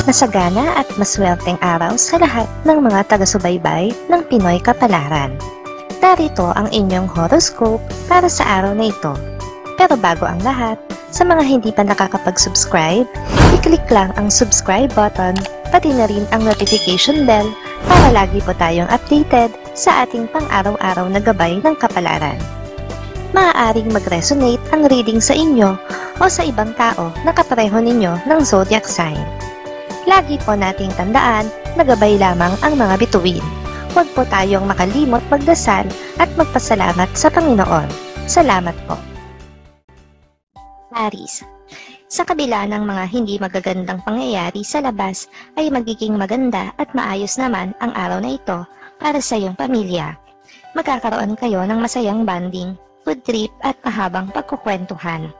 Masagana at maswerteng araw sa lahat ng mga taga-subaybay ng Pinoy Kapalaran. Narito ang inyong horoscope para sa araw na ito. Pero bago ang lahat, sa mga hindi pa nakakapag-subscribe, i-click lang ang subscribe button, pati na rin ang notification bell para lagi po tayong updated sa ating pang-araw-araw na gabay ng kapalaran. Maaaring mag-resonate ang reading sa inyo o sa ibang tao na kapareho ninyo ng zodiac sign. Lagi po nating tandaan na gabay lamang ang mga bituin. Huwag po tayong makalimot magdasal at magpasalamat sa Panginoon. Salamat po. Aries, sa kabila ng mga hindi magagandang pangyayari sa labas ay magiging maganda at maayos naman ang araw na ito para sa iyong pamilya. Magkakaroon kayo ng masayang bonding, food trip at mahabang pagkukwentuhan.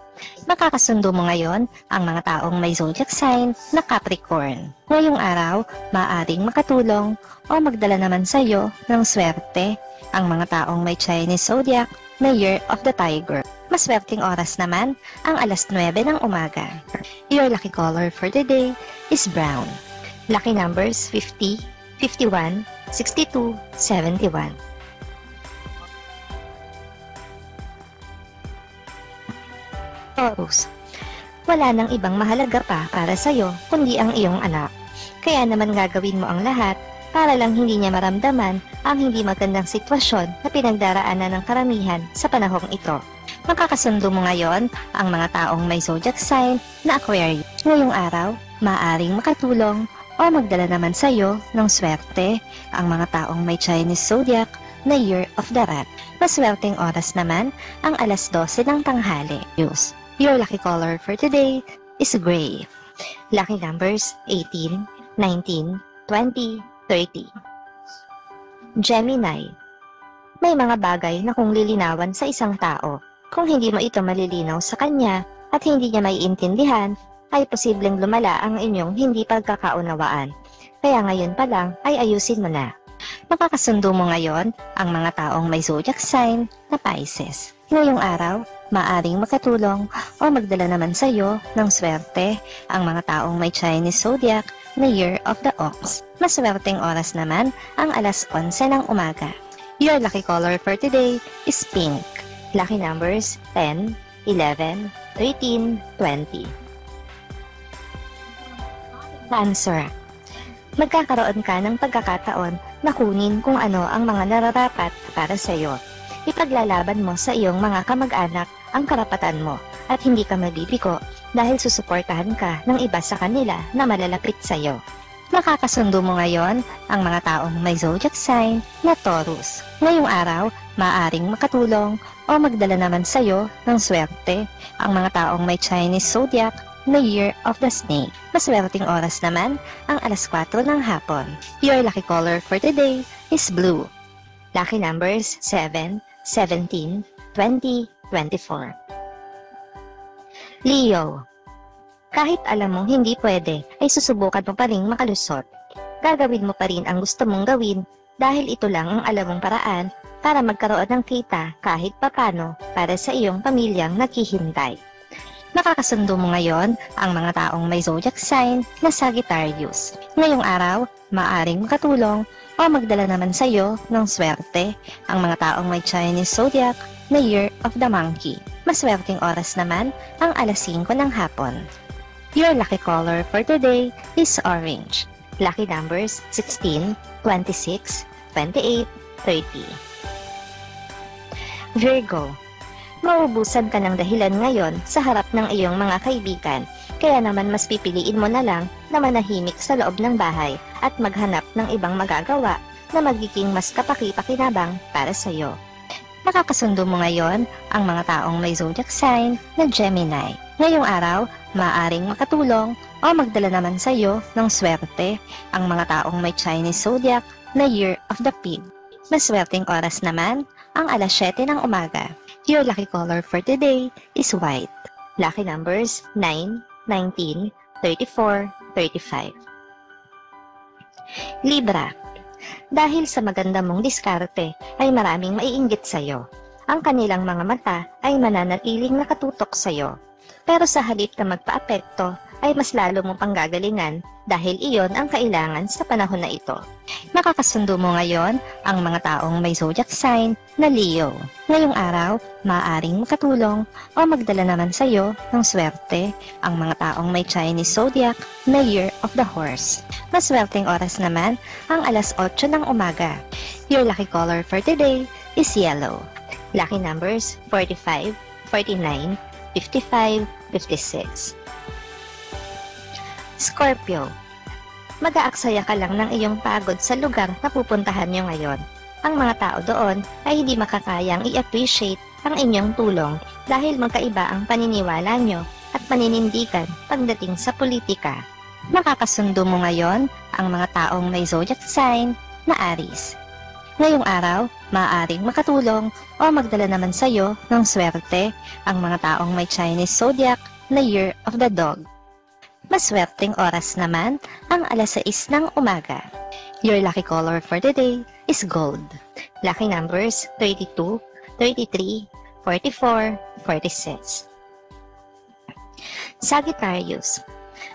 Makakasundo mo ngayon ang mga taong may zodiac sign na Capricorn. Ngayong araw, maaaring makatulong o magdala naman sa iyo ng swerte ang mga taong may Chinese zodiac na Year of the Tiger. Maswerteng oras naman ang alas 9 ng umaga. Your lucky color for the day is brown. Lucky numbers 50, 51, 62, 71. Taurus, wala nang ibang mahalaga pa para sa'yo kundi ang iyong anak. Kaya naman gagawin mo ang lahat para lang hindi niya maramdaman ang hindi magandang sitwasyon na pinagdaraanan ng karamihan sa panahong ito. Makakasundo mo ngayon ang mga taong may zodiac sign na Aquarius. Ngayong araw, maaaring makatulong o magdala naman sa iyo ng swerte ang mga taong may Chinese zodiac na Year of the Rat. Maswerteng oras naman ang alas 12 ng tanghali. Your lucky color for today is gray. Lucky numbers 18, 19, 20, 30. Gemini, may mga bagay na kung lilinawan sa isang tao, kung hindi mo ito malilinaw sa kanya at hindi niya maiintindihan, ay posibleng lumala ang inyong hindi pagkakaunawaan. Kaya ngayon pa lang ay ayusin mo na. Makakasundo mo ngayon ang mga taong may zodiac sign na Pisces. Ngayong araw, maaring makatulong o magdala naman sa iyo ng swerte ang mga taong may Chinese zodiac na Year of the Ox. Maswerteng oras naman ang alas 11 ng umaga. Your lucky color for today is pink. Lucky numbers 10, 11, 13, 20. Cancer, magkakaroon ka ng pagkakataon na kunin kung ano ang mga nararapat para sa iyo. Ipaglalaban mo sa iyong mga kamag-anak ang karapatan mo at hindi ka mabibiko dahil susuportahan ka ng iba sa kanila na malalapit sa iyo. Makakasundo mo ngayon ang mga taong may zodiac sign na Taurus. Ngayong araw, maaaring makatulong o magdala naman sa iyo ng swerte ang mga taong may Chinese zodiac na Year of the Snake. Maswerteng oras naman ang alas 4 ng hapon. Your lucky color for today is blue. Lucky numbers 7, 17, 20, 24. Leo, kahit alam mong hindi pwede, ay susubukan mo pa rin makalusot. Gagawin mo pa rin ang gusto mong gawin dahil ito lang ang alam mong paraan para magkaroon ng kita kahit papano para sa iyong pamilyang naghihintay. Nakakasundo mo ngayon ang mga taong may zodiac sign na Sagittarius. Ngayong araw, maaring makatulong o magdala naman sa iyo ng swerte ang mga taong may Chinese zodiac na Year of the Monkey. Maswerteng oras naman ang alas 5 ng hapon. Your lucky color for today is orange. Lucky numbers 16, 26, 28, 30. Virgo, mauubusan ka ng dahilan ngayon sa harap ng iyong mga kaibigan, kaya naman mas pipiliin mo na lang na manahimik sa loob ng bahay at maghanap ng ibang magagawa na magiging mas kapaki-pakinabang para sa iyo. Nakakasundo mo ngayon ang mga taong may zodiac sign na Gemini. Ngayong araw, maaaring makatulong o magdala naman sa iyo ng swerte ang mga taong may Chinese zodiac na Year of the Pig. Maswerteng oras naman ang alas 7 ng umaga. Your lucky color for today is white. Lucky numbers 9, 19, 34, 35. Libra, dahil sa maganda mong diskarte ay maraming maiinggit sa iyo. Ang kanilang mga mata ay mananatiling nakatutok sa iyo. Pero sa halip na magpaapekto, ay mas lalo mo pang gagalingan dahil iyon ang kailangan sa panahon na ito. Makakasundo mo ngayon ang mga taong may zodiac sign na Leo. Ngayong araw, maaaring makatulong o magdala naman sa iyo ng swerte ang mga taong may Chinese zodiac na Year of the Horse. Maswerteng oras naman ang alas 8 ng umaga. Your lucky color for today is yellow. Lucky numbers 45, 49, 55, 56. Scorpio, mag-aaksaya ka lang ng iyong pagod sa lugar na pupuntahan nyo ngayon. Ang mga tao doon ay hindi makakayang i-appreciate ang inyong tulong dahil magkaiba ang paniniwala nyo at paninindigan pagdating sa politika. Makakasundo mo ngayon ang mga taong may zodiac sign na Aries. Ngayong araw, maaaring makatulong o magdala naman sa iyo ng swerte ang mga taong may Chinese zodiac na Year of the Dog. Maswerteng oras naman ang alas 6 ng umaga. Your lucky color for the day is gold. Lucky numbers 32, 33, 44, 46. Sagittarius,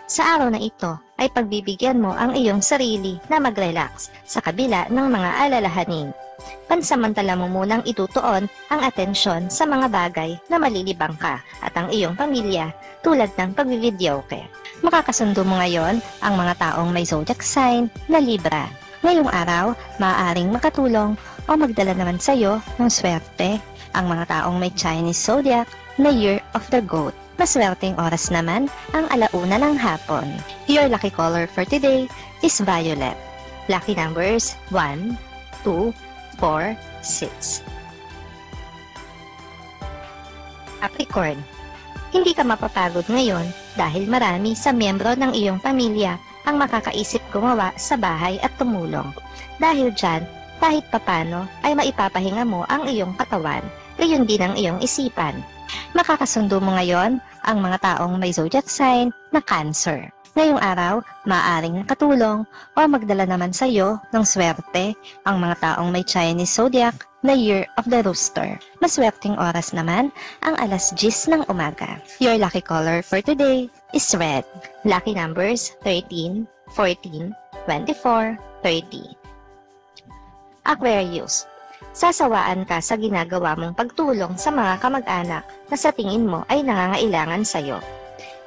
sa araw na ito ay pagbibigyan mo ang iyong sarili na mag-relax sa kabila ng mga alalahanin. Pansamantala mo munang itutuon ang atensyon sa mga bagay na malilibang ka at ang iyong pamilya tulad ng pagbivideoke. Makakasundo mo ngayon ang mga taong may zodiac sign na Libra. Ngayong araw, maaaring makatulong o magdala naman sa iyo ng swerte ang mga taong may Chinese zodiac na Year of the Goat. Maswerteng oras naman ang alauna ng hapon. Your lucky color for today is violet. Lucky numbers 1, 2, 4, 6. Capricorn, hindi ka mapapagod ngayon dahil marami sa miyembro ng iyong pamilya ang makakaisip gumawa sa bahay at tumulong. Dahil dyan, kahit papano ay maipapahinga mo ang iyong katawan, gayon din ang iyong isipan. Makakasundo mo ngayon ang mga taong may zodiac sign na Cancer. Ngayong araw, maaaring nakatulong o magdala naman sa iyo ng swerte ang mga taong may Chinese zodiac na Year of the Rooster. Maswerteng oras naman ang alas 10 ng umaga. Your lucky color for today is red. Lucky numbers 13, 14, 24, 30. Aquarius, sasawaan ka sa ginagawa mong pagtulong sa mga kamag-anak na sa tingin mo ay nangangailangan sa iyo.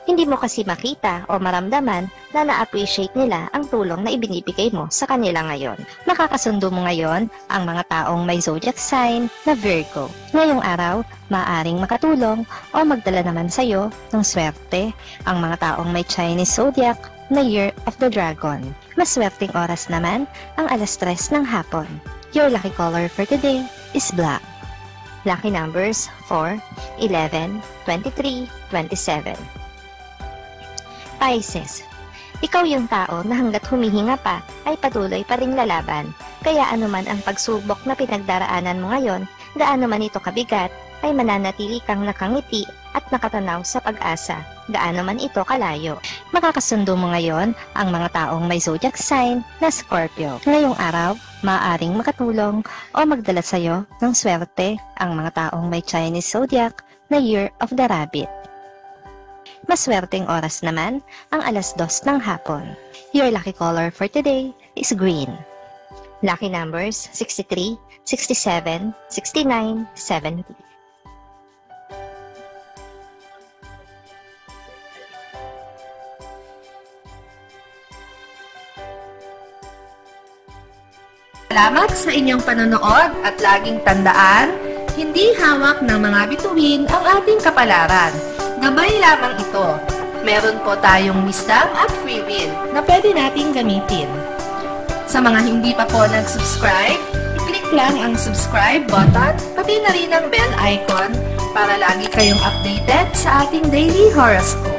Hindi mo kasi makita o maramdaman na na-appreciate nila ang tulong na ibinibigay mo sa kanila ngayon. Makakasundo mo ngayon ang mga taong may zodiac sign na Virgo. Ngayong araw, maaaring makatulong o magdala naman sa iyo ng swerte ang mga taong may Chinese zodiac na Year of the Dragon. Maswerteng oras naman ang alas 3 ng hapon. Your lucky color for today is black. Lucky numbers 4, 11, 23, 27. Pisces, ikaw yung tao na hanggat humihinga pa ay patuloy pa ring lalaban. Kaya anuman ang pagsubok na pinagdaraanan mo ngayon, gaano man ito kabigat, ay mananatili kang nakangiti at nakatanaw sa pag-asa, gaano man ito kalayo. Makakasundo mo ngayon ang mga taong may zodiac sign na Scorpio. Ngayong araw, maaaring makatulong o magdala sa iyo ng swerte ang mga taong may Chinese zodiac na Year of the Rabbit. Maswerteng oras naman ang alas 2 ng hapon. Your lucky color for today is green. Lucky numbers 63, 67, 69, 70. Salamat sa inyong panonood at laging tandaan, hindi hawak ng mga bituin ang ating kapalaran. Gabay lamang ito. Meron po tayong wisdom at free will na pwede nating gamitin. Sa mga hindi pa po nag-subscribe, i-click lang ang subscribe button, pati na rin ang bell icon para lagi kayong updated sa ating daily horoscope.